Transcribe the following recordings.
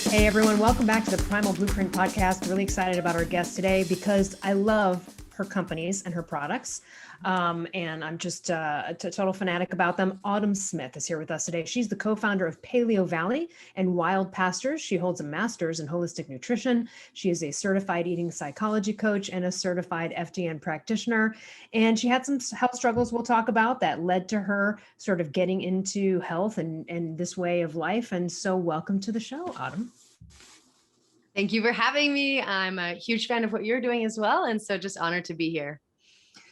Hey everyone, welcome back to the Primal Blueprint podcast. Really excited about our guest today because I love her companies and her products. And I'm just a total fanatic about them. Autumn Smith is here with us today. She's the co-founder of Paleo Valley and Wild Pastures. She holds a master's in holistic nutrition. She is a certified eating psychology coach and a certified FDN practitioner. And she had some health struggles we'll talk about that led to her sort of getting into health and this way of life. And so welcome to the show, Autumn. Thank you for having me. I'm a huge fan of what you're doing as well. And so just honored to be here.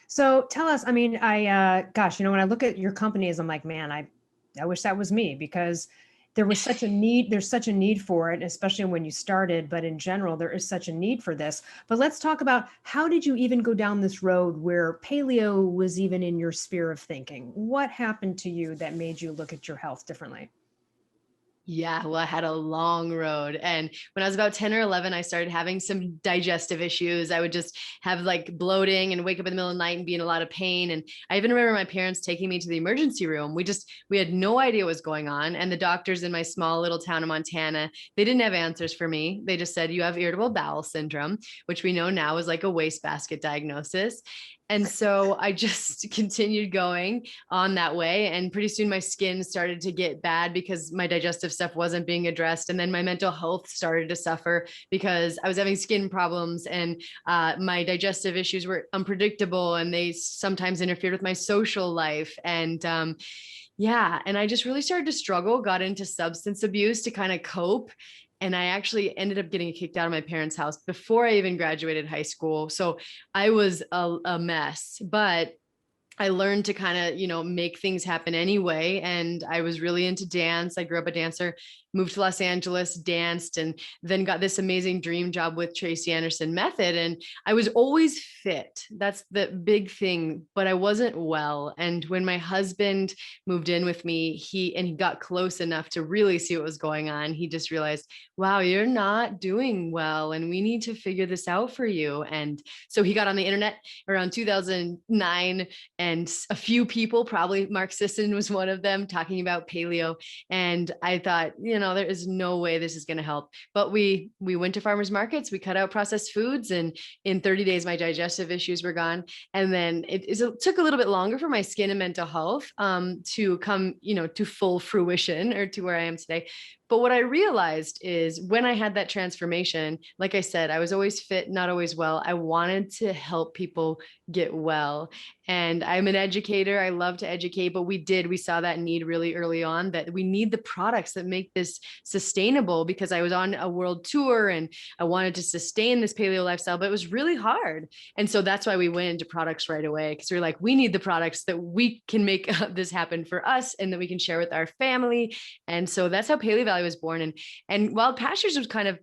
So tell us, when I look at your companies, I'm like, man, I wish that was me because there's such a need for it, especially when you started, but in general, there is such a need for this. But let's talk about how did you even go down this road where paleo was even in your sphere of thinking? What happened to you that made you look at your health differently? Yeah, well, I had a long road. And when I was about 10 or 11, I started having some digestive issues. I would just have like bloating and wake up in the middle of the night and be in a lot of pain. And I even remember my parents taking me to the emergency room. We had no idea what was going on. And the doctors in my small little town of Montana, they didn't have answers for me. They just said, you have irritable bowel syndrome, which we know now is like a wastebasket diagnosis. And so I just continued going on that way. And pretty soon my skin started to get bad because my digestive stuff wasn't being addressed. And then my mental health started to suffer because I was having skin problems and my digestive issues were unpredictable and they sometimes interfered with my social life. And and I just really started to struggle, got into substance abuse to kind of cope. And I actually ended up getting kicked out of my parents' house before I even graduated high school. So I was a mess, but I learned to kind of, make things happen anyway. And I was really into dance. I grew up a dancer, moved to Los Angeles, danced, and then got this amazing dream job with Tracy Anderson Method. And I was always fit. That's the big thing, but I wasn't well. And when my husband moved in with me, he got close enough to really see what was going on. He just realized, wow, you're not doing well. And we need to figure this out for you. And so he got on the internet around 2009 and a few people, probably Mark Sisson was one of them, talking about paleo. And I thought, there is no way this is going to help. But we went to farmers markets, we cut out processed foods, and in 30 days, my digestive issues were gone. And then it took a little bit longer for my skin and mental health to come, to full fruition or to where I am today. But what I realized is when I had that transformation, like I said, I was always fit, not always well. I wanted to help people get well. And I'm an educator. I love to educate, but we saw that need really early on, that we need the products that make this sustainable, because I was on a world tour and I wanted to sustain this paleo lifestyle, but it was really hard. And so that's why we went into products right away, because we're like, we need the products that we can make this happen for us and that we can share with our family. And so that's how Paleo Valley was born. And Wild Pastures was kind of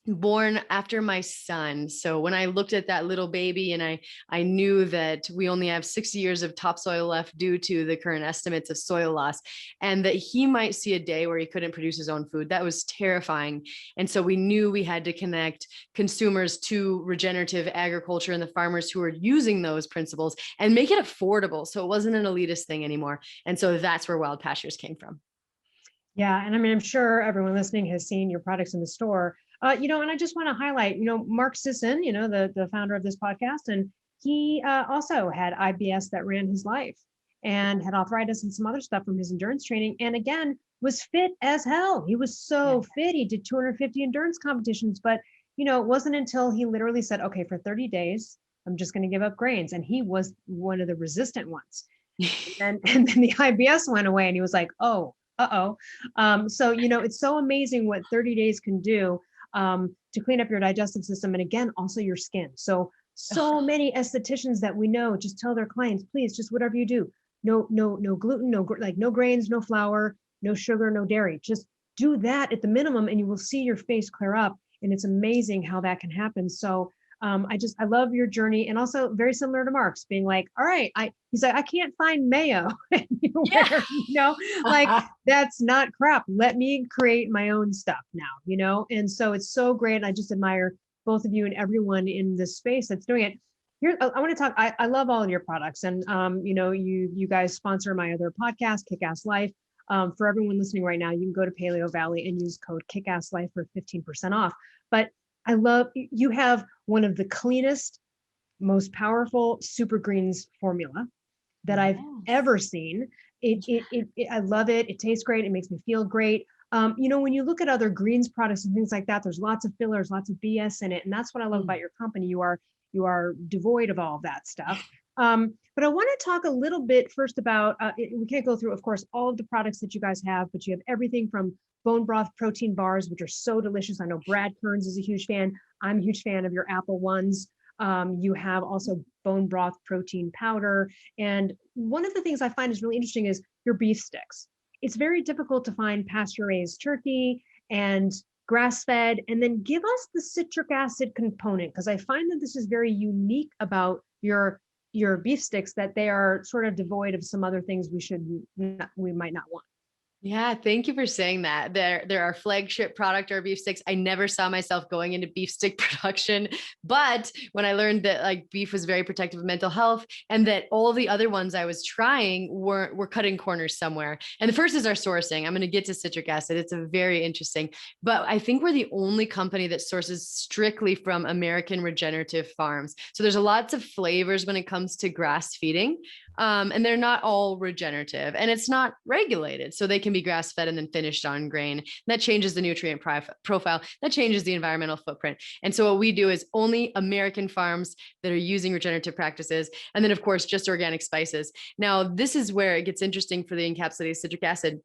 born after my son. So when I looked at that little baby and I knew that we only have 60 years of topsoil left due to the current estimates of soil loss, and that he might see a day where he couldn't produce his own food, that was terrifying. And so we knew we had to connect consumers to regenerative agriculture and the farmers who are using those principles and make it affordable, so it wasn't an elitist thing anymore. And so that's where Wild Pastures came from. Yeah. And I'm sure everyone listening has seen your products in the store. And I just want to highlight, Mark Sisson, the founder of this podcast, and he also had IBS that ran his life and had arthritis and some other stuff from his endurance training. And again, was fit as hell. He was so fit. He did 250 endurance competitions, but, it wasn't until he literally said, okay, for 30 days, I'm just going to give up grains. And he was one of the resistant ones. and then the IBS went away and he was like, oh, so, it's so amazing what 30 days can do to clean up your digestive system. And again, also your skin. So many estheticians that we know just tell their clients, please, just whatever you do, no gluten, no grains, no flour, no sugar, no dairy, just do that at the minimum and you will see your face clear up. And it's amazing how that can happen. So I love your journey, and also very similar to Mark's, being like, all right, he's like, I can't find mayo anywhere, like that's not crap. Let me create my own stuff now, and so it's so great. I just admire both of you and everyone in this space that's doing it. Here, I want to talk. I love all of your products, and you guys sponsor my other podcast, Kick Ass Life. For everyone listening right now, you can go to Paleo Valley and use code KICKASSLIFE for 15% off. But I love, you have one of the cleanest, most powerful super greens formula that I've ever seen. I love it. It tastes great. It makes me feel great. When you look at other greens products and things like that, there's lots of fillers, lots of BS in it. And that's what I love about your company. You are devoid of all of that stuff. But I want to talk a little bit first about, we can't go through, of course, all of the products that you guys have, but you have everything from bone broth protein bars, which are so delicious. I know Brad Kearns is a huge fan. I'm a huge fan of your apple ones. You have also bone broth protein powder. And one of the things I find is really interesting is your beef sticks. It's very difficult to find pasture raised turkey and grass fed, and then give us the citric acid component, because I find that this is very unique about your beef sticks, that they are sort of devoid of some other things we might not want. Yeah, thank you for saying that. They're our flagship product, our beef sticks. I never saw myself going into beef stick production, but when I learned that like beef was very protective of mental health and that all the other ones I was trying were cutting corners somewhere. And the first is our sourcing. I'm going to get to citric acid. It's a very interesting, but I think we're the only company that sources strictly from American regenerative farms. So there's lots of flavors when it comes to grass feeding. And they're not all regenerative, and it's not regulated. So they can be grass fed and then finished on grain. That changes the nutrient profile. That changes the environmental footprint. And so what we do is only American farms that are using regenerative practices. And then of course, just organic spices. Now, this is where it gets interesting for the encapsulated citric acid.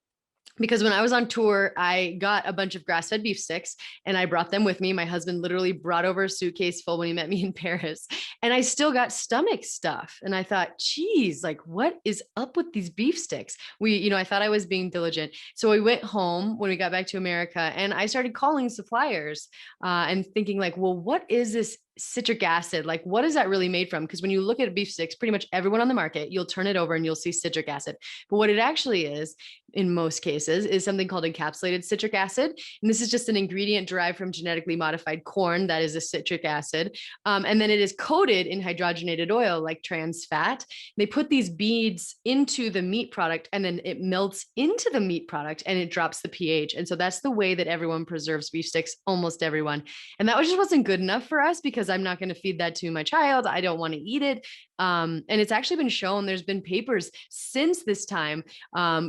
Because when I was on tour, I got a bunch of grass-fed beef sticks and I brought them with me. My husband literally brought over a suitcase full when he met me in Paris. And I still got stomach stuff. And I thought, geez, like what is up with these beef sticks? I thought I was being diligent. So we went home when we got back to America and I started calling suppliers and thinking like, well, what is this citric acid? Like, what is that really made from? Because when you look at beef sticks, pretty much everyone on the market, you'll turn it over and you'll see citric acid. But what it actually is, in most cases, is something called encapsulated citric acid. And this is just an ingredient derived from genetically modified corn that is a citric acid. And then it is coated in hydrogenated oil like trans fat. They put these beads into the meat product and then it melts into the meat product and it drops the pH. And so that's the way that everyone preserves beef sticks, almost everyone. And that just wasn't good enough for us because I'm not going to feed that to my child. I don't want to eat it. And it's actually been shown, there's been papers since this time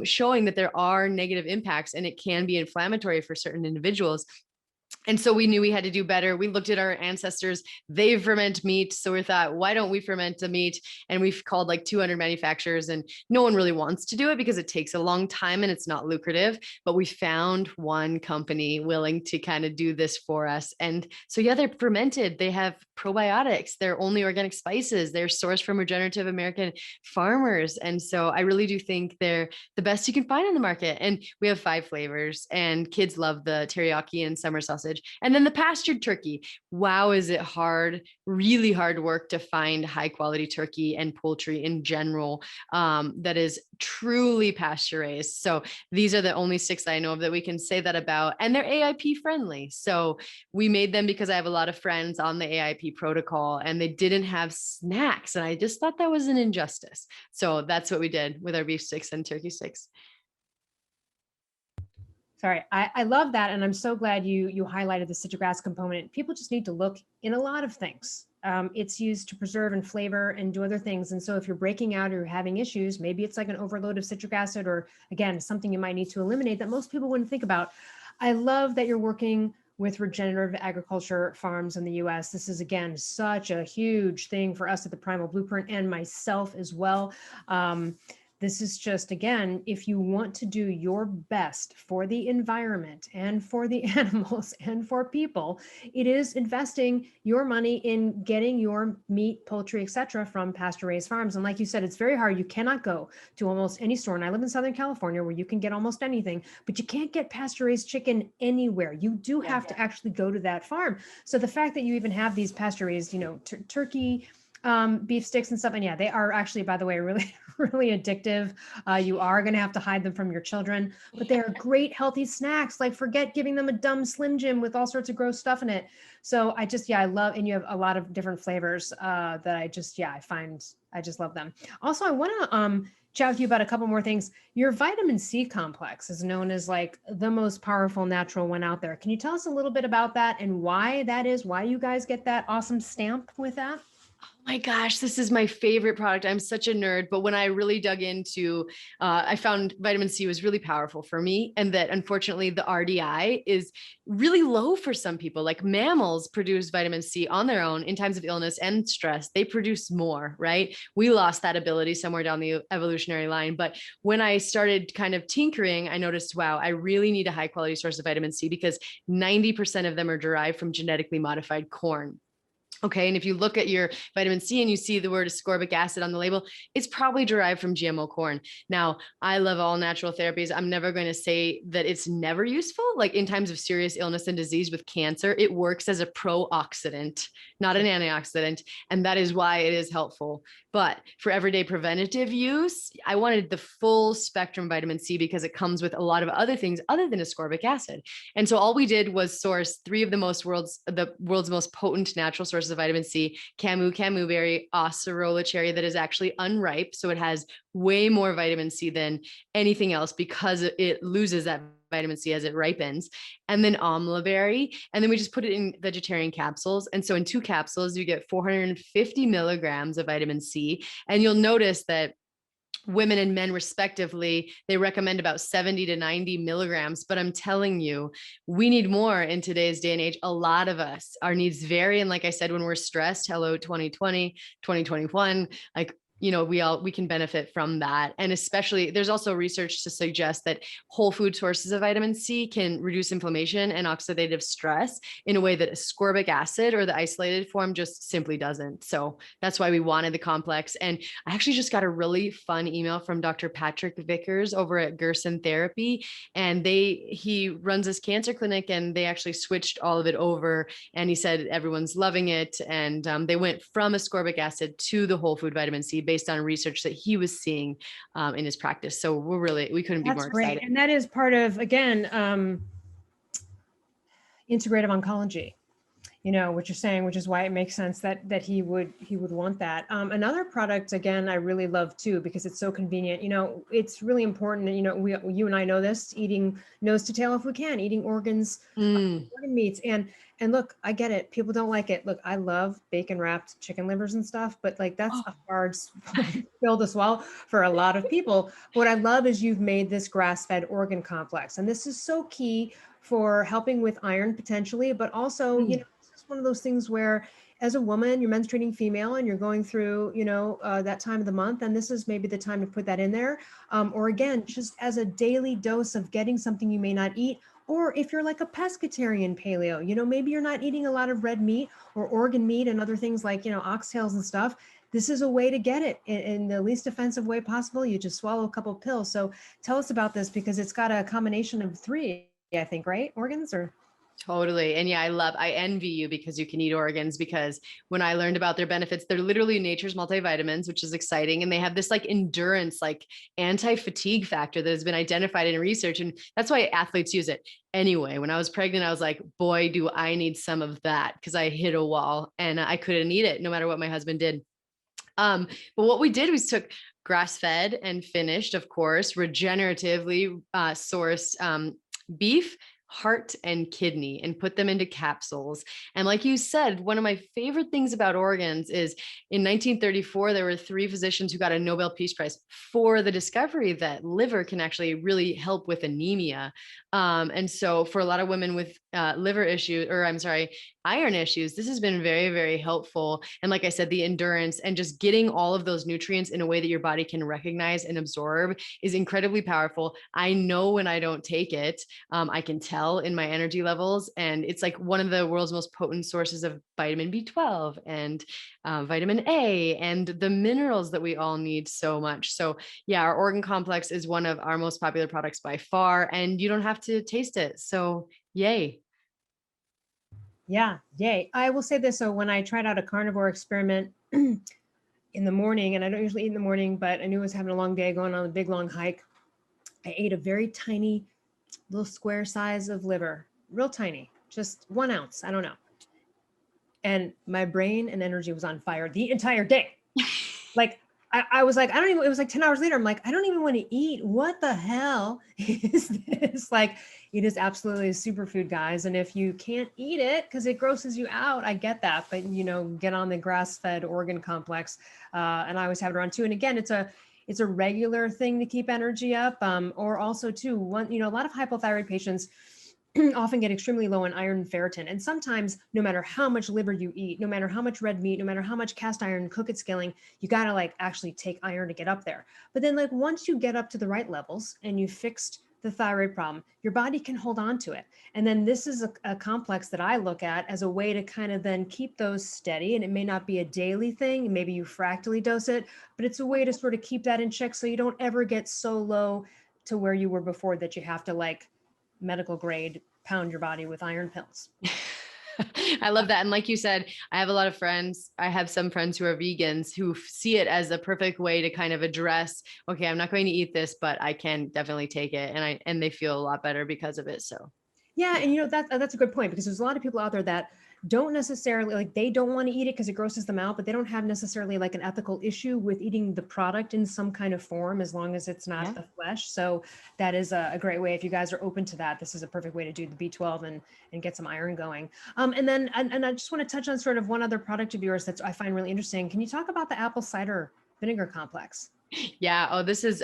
showing that there are negative impacts and it can be inflammatory for certain individuals. And so we knew we had to do better. We looked at our ancestors, they ferment meat. So we thought, why don't we ferment the meat? And we've called like 200 manufacturers and no one really wants to do it because it takes a long time and it's not lucrative. But we found one company willing to kind of do this for us. And so, yeah, they're fermented. They have probiotics. They're only organic spices. They're sourced from regenerative American farmers. And so I really do think they're the best you can find on the market. And we have 5 flavors and kids love the teriyaki and summer sausage. And then the pastured turkey. Wow, is it hard, really hard work to find high quality turkey and poultry in general that is truly pasture raised. So these are the only 6 I know of that we can say that about. And they're AIP friendly. So we made them because I have a lot of friends on the AIP protocol and they didn't have snacks. And I just thought that was an injustice. So that's what we did with our beef sticks and turkey sticks. Sorry, I love that. And I'm so glad you highlighted the citric acid component. People just need to look in a lot of things. It's used to preserve and flavor and do other things. And so if you're breaking out or having issues, maybe it's like an overload of citric acid or again, something you might need to eliminate that most people wouldn't think about. I love that you're working with regenerative agriculture farms in the US. This is again, such a huge thing for us at the Primal Blueprint and myself as well. This is just, again, if you want to do your best for the environment and for the animals and for people, it is investing your money in getting your meat, poultry, etc., from pasture-raised farms. And like you said, it's very hard. You cannot go to almost any store. And I live in Southern California where you can get almost anything, but you can't get pasture-raised chicken anywhere. You do have to actually go to that farm. So the fact that you even have these pasture-raised, turkey, beef sticks and stuff. And yeah, they are actually, by the way, really, really addictive. You are going to have to hide them from your children, but they are great, healthy snacks. Like forget giving them a dumb Slim Jim with all sorts of gross stuff in it. So I love, and you have a lot of different flavors that I just love them. Also, I want to chat with you about a couple more things. Your vitamin C complex is known as like the most powerful natural one out there. Can you tell us a little bit about that and why that is, why you guys get that awesome stamp with that? My gosh, this is my favorite product. I'm such a nerd, but when I really dug into, I found vitamin C was really powerful for me, and that unfortunately the RDI is really low for some people. Like mammals produce vitamin C on their own in times of illness and stress. They produce more, right? We lost that ability somewhere down the evolutionary line. But when I started kind of tinkering, I noticed, wow, I really need a high quality source of vitamin C because 90% of them are derived from genetically modified corn. Okay. And if you look at your vitamin C and you see the word ascorbic acid on the label, it's probably derived from GMO corn. Now, I love all natural therapies. I'm never going to say that it's never useful. Like in times of serious illness and disease with cancer, it works as a pro-oxidant, not an antioxidant. And that is why it is helpful. But for everyday preventative use, I wanted the full spectrum vitamin C because it comes with a lot of other things other than ascorbic acid. And so all we did was source three of the world's most potent natural sources of vitamin C: camu berry, acerola cherry that is actually unripe. So it has way more vitamin C than anything else because it loses that vitamin C as it ripens, and then amla berry. And then we just put it in vegetarian capsules. And so in 2 capsules, you get 450 milligrams of vitamin C. And you'll notice that women and men respectively, they recommend about 70 to 90 milligrams. But I'm telling you, we need more in today's day and age. A lot of us, our needs vary. And like I said, when we're stressed, hello, 2020, 2021, like, we can benefit from that. And especially there's also research to suggest that whole food sources of vitamin C can reduce inflammation and oxidative stress in a way that ascorbic acid or the isolated form just simply doesn't. So that's why we wanted the complex. And I actually just got a really fun email from Dr. Patrick Vickers over at Gerson Therapy. And he runs this cancer clinic, and they actually switched all of it over. And he said everyone's loving it. And they went from ascorbic acid to the whole food vitamin C based on research that he was seeing in his practice. So we couldn't be more excited. Great. And that is part of, again, integrative oncology, what you're saying, which is why it makes sense that he would want that. Another product, again, I really love too, because it's so convenient. It's really important that, you and I know this, eating nose to tail if we can, eating organs, organ meats. And look, I get it. People don't like it. Look, I love bacon wrapped chicken livers and stuff, but like that's a hard pill to swallow for a lot of people. What I love is you've made this grass-fed organ complex. And this is so key for helping with iron potentially, but also, it's just one of those things where as a woman, you're menstruating female and you're going through, that time of the month, and this is maybe the time to put that in there. Or again, just as a daily dose of getting something you may not eat. Or if you're like a pescatarian paleo, maybe you're not eating a lot of red meat or organ meat and other things like, oxtails and stuff. This is a way to get it in the least offensive way possible. You just swallow a couple of pills. So tell us about this, because it's got a combination of 3, I think, right? Organs or? Totally. And yeah, I envy you because you can eat organs, because when I learned about their benefits, they're literally nature's multivitamins, which is exciting. And they have this like endurance, like anti-fatigue factor that has been identified in research. And that's why athletes use it. Anyway, when I was pregnant, I was like, boy, do I need some of that, because I hit a wall and I couldn't eat it no matter what my husband did. But what we did was took grass-fed and finished, of course, regeneratively sourced beef, heart, and kidney, and put them into capsules. And like you said, one of my favorite things about organs is in 1934, there were 3 physicians who got a Nobel Peace Prize for the discovery that liver can actually really help with anemia. And so for a lot of women with iron issues, this has been very, very helpful. And like I said, the endurance and just getting all of those nutrients in a way that your body can recognize and absorb is incredibly powerful. I know when I don't take it, I can tell in my energy levels. And it's like one of the world's most potent sources of vitamin B12 and vitamin A and the minerals that we all need so much. So yeah, our organ complex is one of our most popular products by far, and you don't have to taste it. So yay. Yeah, yay. I will say this. So when I tried out a carnivore experiment in the morning, and I don't usually eat in the morning, but I knew I was having a long day going on a big, long hike. I ate a very tiny little square size of liver, real tiny, just 1 ounce. I don't know. And my brain and energy was on fire the entire day. Like I was like, I don't even, it was like 10 hours later. I'm like, I don't even want to eat. What the hell is this? Like, it is absolutely a superfood, guys. And if you can't eat it because it grosses you out, I get that. But, you know, get on the grass-fed organ complex. And I always have it around too. And again, it's a regular thing to keep energy up. Or also too, one, you know, a lot of hypothyroid patients often get extremely low in iron and ferritin. And sometimes no matter how much liver you eat, no matter how much red meat, no matter how much cast iron, cook it skilling, you got to like actually take iron to get up there. But then like once you get up to the right levels and you fixed the thyroid problem, your body can hold on to it. And then this is a complex that I look at as a way to kind of then keep those steady. And it may not be a daily thing. Maybe you fractally dose it, but it's a way to sort of keep that in check so you don't ever get so low to where you were before that you have to like medical grade pound your body with iron pills. I love that. And like you said, I have a lot of friends. I have some friends who are vegans who see it as a perfect way to kind of address, okay, I'm not going to eat this, but I can definitely take it. And they feel a lot better because of it. So yeah. And you know, that's a good point because there's a lot of people out there that don't necessarily like, they don't want to eat it because it grosses them out, but they don't have necessarily like an ethical issue with eating the product in some kind of form, as long as it's not the flesh. So that is a great way. If you guys are open to that, this is a perfect way to do the B12 and get some iron going. And then I just want to touch on sort of one other product of yours that I find really interesting. Can you talk about the apple cider vinegar complex? yeah. Oh, this is,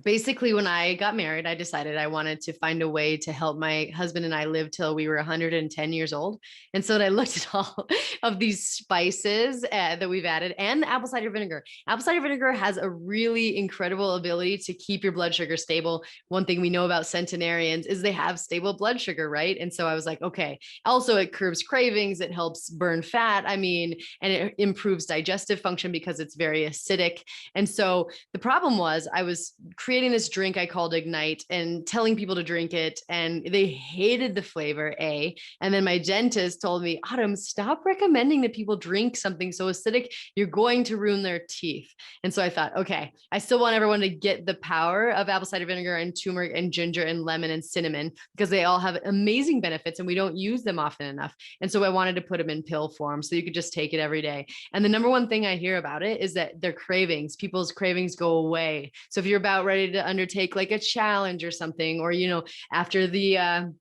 basically, when I got married, I decided I wanted to find a way to help my husband and I live till we were 110 years old. And so I looked at all of these spices that we've added and the apple cider vinegar. Apple cider vinegar has a really incredible ability to keep your blood sugar stable. One thing we know about centenarians is they have stable blood sugar, right? And so I was like, okay, also it curbs cravings, it helps burn fat. I mean, and it improves digestive function because it's very acidic. And so the problem was I was creating this drink I called Ignite and telling people to drink it. And they hated the flavor, A. And then my dentist told me, Autumn, stop recommending that people drink something so acidic. You're going to ruin their teeth. And so I thought, okay, I still want everyone to get the power of apple cider vinegar and turmeric and ginger and lemon and cinnamon because they all have amazing benefits and we don't use them often enough. And so I wanted to put them in pill form so you could just take it every day. And the number one thing I hear about it is that their cravings, people's cravings go away. So if you're about ready to undertake like a challenge or something, or, you know, after the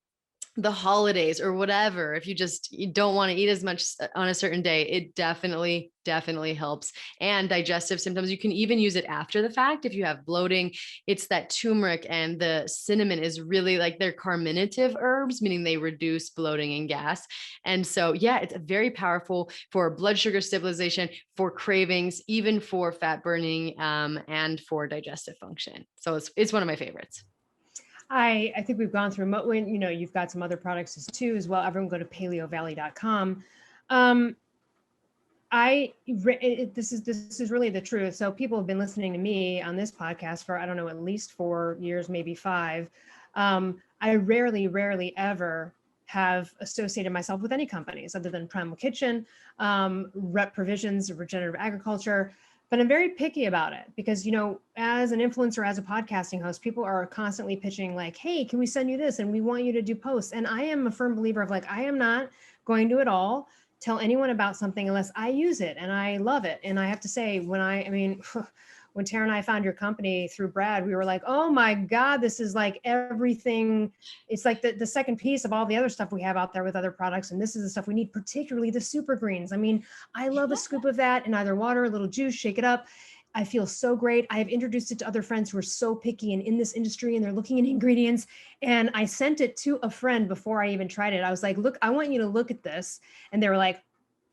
holidays or whatever, if you don't want to eat as much on a certain day, it definitely helps. And digestive symptoms, you can even use it after the fact. If you have bloating, it's that turmeric and the cinnamon is really like they're carminative herbs, meaning they reduce bloating and gas. And so, yeah, it's very powerful for blood sugar stabilization, for cravings, even for fat burning, and for digestive function. So it's one of my favorites. I think we've gone through, when, you know, you've got some other products too as well. Everyone go to paleovalley.com. This is really the truth. So people have been listening to me on this podcast for, I don't know, at least 4 years, maybe 5. I rarely ever have associated myself with any companies other than Primal Kitchen, Rep Provisions, Regenerative Agriculture. But I'm very picky about it because, you know, as an influencer, as a podcasting host, people are constantly pitching like, hey, can we send you this? And we want you to do posts. And I am a firm believer of like, I am not going to at all tell anyone about something unless I use it and I love it. And I have to say, when Tara and I found your company through Brad, we were like, oh my God, this is like everything. It's like the second piece of all the other stuff we have out there with other products. And this is the stuff we need, particularly the super greens. I mean, I love a scoop of that in either water, a little juice, shake it up. I feel so great. I have introduced it to other friends who are so picky and in this industry and they're looking at ingredients. And I sent it to a friend before I even tried it. I was like, look, I want you to look at this. And they were like,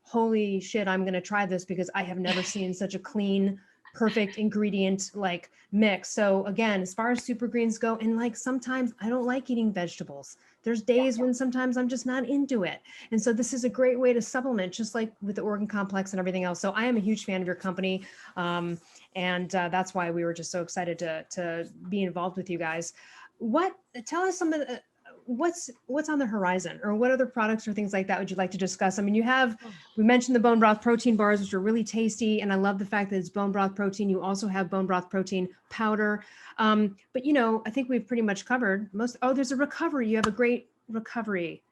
holy shit, I'm going to try this because I have never seen such a clean, perfect ingredient like mix. So again, as far as super greens go, and like sometimes I don't like eating vegetables. There's days when sometimes I'm just not into it. And so this is a great way to supplement, just like with the organ complex and everything else. So I am a huge fan of your company. And that's why we were just so excited to be involved with you guys. Tell us some of the, what's on the horizon, or what other products or things like that would you like to discuss? I mean, we mentioned the bone broth protein bars, which are really tasty. And I love the fact that it's bone broth protein. You also have bone broth protein powder. But, you know, I think we've pretty much covered there's a recovery. You have a great recovery.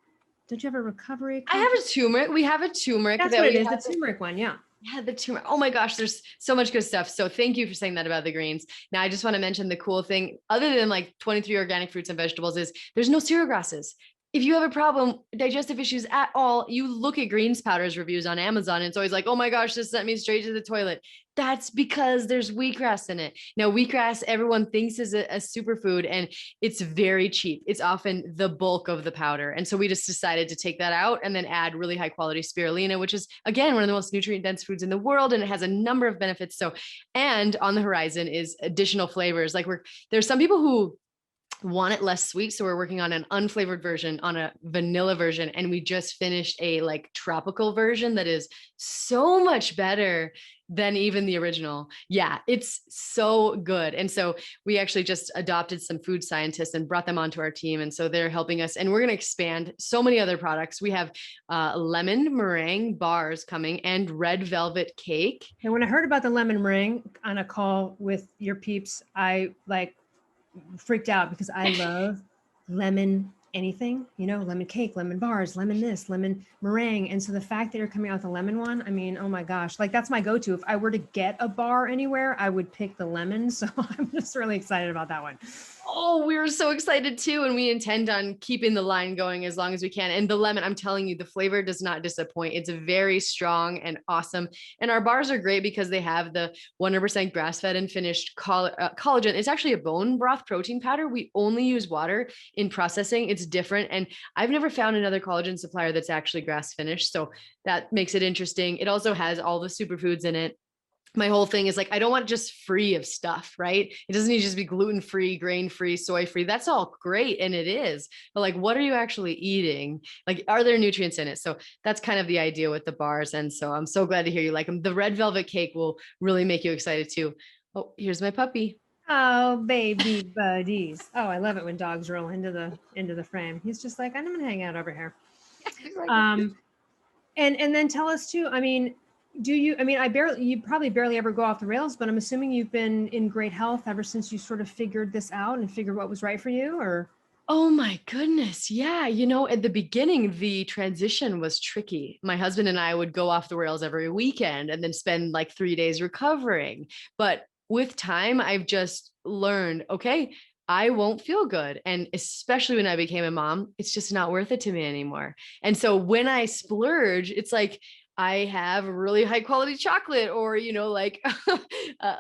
Don't you have a recovery? I have a turmeric. We have a turmeric. That's what it is. The turmeric one. Yeah. Yeah, the turmeric. Oh my gosh, there's so much good stuff. So thank you for saying that about the greens. Now I just want to mention the cool thing, other than like 23 organic fruits and vegetables, is there's no cereal grasses. If you have a problem, digestive issues at all, you look at greens powders reviews on Amazon, and it's always like, oh my gosh, this sent me straight to the toilet. That's because there's wheatgrass in it. Now, wheatgrass, everyone thinks is a superfood, and it's very cheap. It's often the bulk of the powder. And so we just decided to take that out and then add really high quality spirulina, which is, again, one of the most nutrient dense foods in the world. And it has a number of benefits. So, and on the horizon is additional flavors. Like there's some people who want it less sweet. So we're working on an unflavored version, on a vanilla version. And we just finished a like tropical version that is so much better than even the original. Yeah, it's so good. And so we actually just adopted some food scientists and brought them onto our team. And so they're helping us, and we're going to expand so many other products. We have lemon meringue bars coming and red velvet cake. And when I heard about the lemon meringue on a call with your peeps, I like freaked out because I love lemon anything, lemon cake, lemon bars, lemon this, lemon meringue. And so the fact that you're coming out with a lemon one, I mean, oh my gosh, like that's my go-to. If I were to get a bar anywhere, I would pick the lemon. So I'm just really excited about that one. Oh, we were so excited too. And we intend on keeping the line going as long as we can. And the lemon, I'm telling you, the flavor does not disappoint. It's very strong and awesome. And our bars are great because they have the 100% grass-fed and finished collagen. It's actually a bone broth protein powder. We only use water in processing. It's different. And I've never found another collagen supplier that's actually grass finished. So that makes it interesting. It also has all the superfoods in it. My whole thing is like, I don't want just free of stuff, right? It doesn't need to just be gluten-free, grain-free, soy-free. That's all great. And it is, but like, what are you actually eating? Like, are there nutrients in it? So that's kind of the idea with the bars. And so I'm so glad to hear you like them. The red velvet cake will really make you excited too. Oh, here's my puppy. Oh, baby buddies. Oh, I love it when dogs roll into the frame. He's just like, I'm going to hang out over here. And then tell us too, I mean, you probably barely ever go off the rails, but I'm assuming you've been in great health ever since you sort of figured this out and figured what was right for you, or? Oh my goodness. Yeah. At the beginning, the transition was tricky. My husband and I would go off the rails every weekend and then spend like 3 days recovering. But with time, I've just learned, okay, I won't feel good. And especially when I became a mom, it's just not worth it to me anymore. And so when I splurge, it's like, I have really high quality chocolate or, like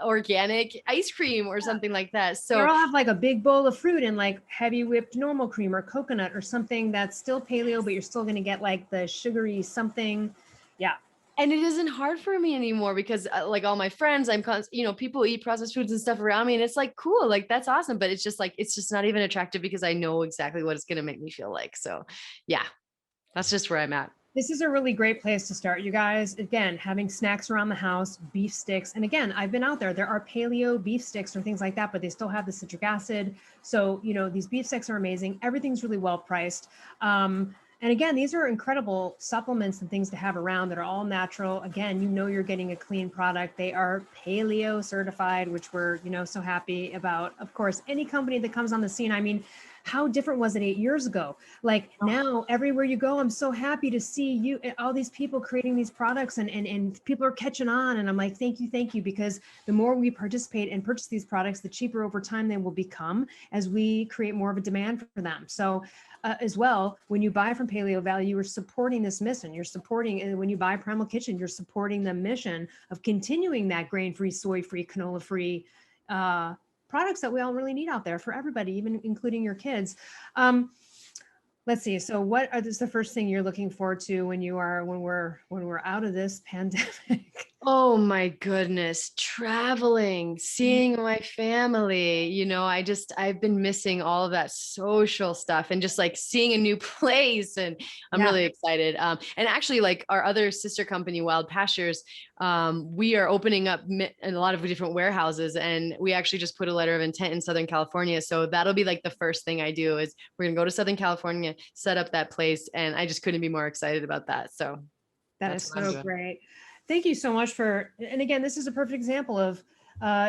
organic ice cream or something like that. So I'll have like a big bowl of fruit and like heavy whipped normal cream or coconut or something that's still paleo, but you're still going to get like the sugary something. Yeah. And it isn't hard for me anymore because like all my friends, people eat processed foods and stuff around me and it's like, cool, like that's awesome. But it's just not even attractive because I know exactly what it's going to make me feel like. So yeah, that's just where I'm at. This is a really great place to start, you guys. Again, having snacks around the house, beef sticks. And again, I've been out there. There are paleo beef sticks or things like that, but they still have the citric acid. So, these beef sticks are amazing. Everything's really well priced. And again, these are incredible supplements and things to have around that are all natural. Again, you're getting a clean product. They are paleo certified, which we're, so happy about. Of course, any company that comes on the scene, I mean, how different was it 8 years ago? Like now, everywhere you go, I'm so happy to see all these people creating these products and people are catching on. And I'm like, thank you, because the more we participate and purchase these products, the cheaper over time they will become as we create more of a demand for them. So as well, when you buy from Paleo Valley, you are supporting this mission. You're supporting, and when you buy Primal Kitchen, you're supporting the mission of continuing that grain-free, soy-free, canola-free products that we all really need out there for everybody, even including your kids. Let's see. So what is the first thing you're looking forward to when we're out of this pandemic? Oh my goodness, traveling, seeing my family, I've been missing all of that social stuff and just like seeing a new place. And I'm really excited. And actually like our other sister company, Wild Pastures, we are opening up in a lot of different warehouses and we actually just put a letter of intent in Southern California. So that'll be like the first thing I do is we're going to go to Southern California, set up that place. And I just couldn't be more excited about that. So that is so great. Thank you so much and again, this is a perfect example of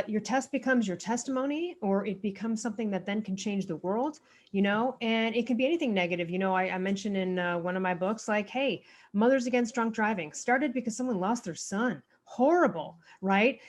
your test becomes your testimony, or it becomes something that then can change the world, and it can be anything negative. I mentioned in one of my books, like, hey, Mothers Against Drunk Driving started because someone lost their son, horrible, right?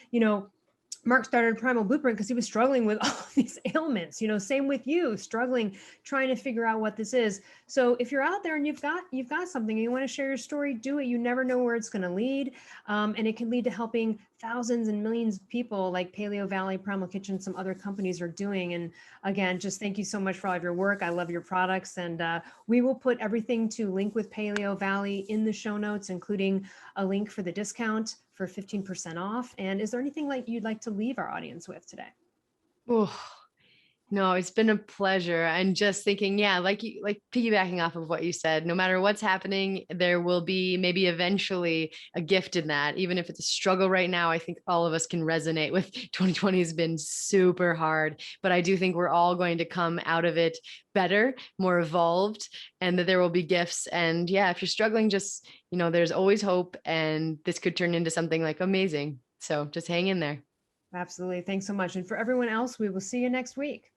Mark started Primal Blueprint because he was struggling with all these ailments. Same with you, struggling, trying to figure out what this is. So if you're out there and you've got something and you want to share your story, do it. You never know where it's going to lead, and it can lead to helping thousands and millions of people, like Paleo Valley, Primal Kitchen, some other companies are doing. And again, just thank you so much for all of your work. I love your products, and we will put everything to link with Paleo Valley in the show notes, including a link for the discount for 15% off. And is there anything like you'd like to leave our audience with today? Oh, no, it's been a pleasure. And just thinking, yeah, like piggybacking off of what you said, no matter what's happening, there will be maybe eventually a gift in that. Even if it's a struggle right now, I think all of us can resonate with 2020 has been super hard, but I do think we're all going to come out of it better, more evolved, and that there will be gifts. And yeah, if you're struggling, just, there's always hope, and this could turn into something like amazing. So just hang in there. Absolutely. Thanks so much. And for everyone else, we will see you next week.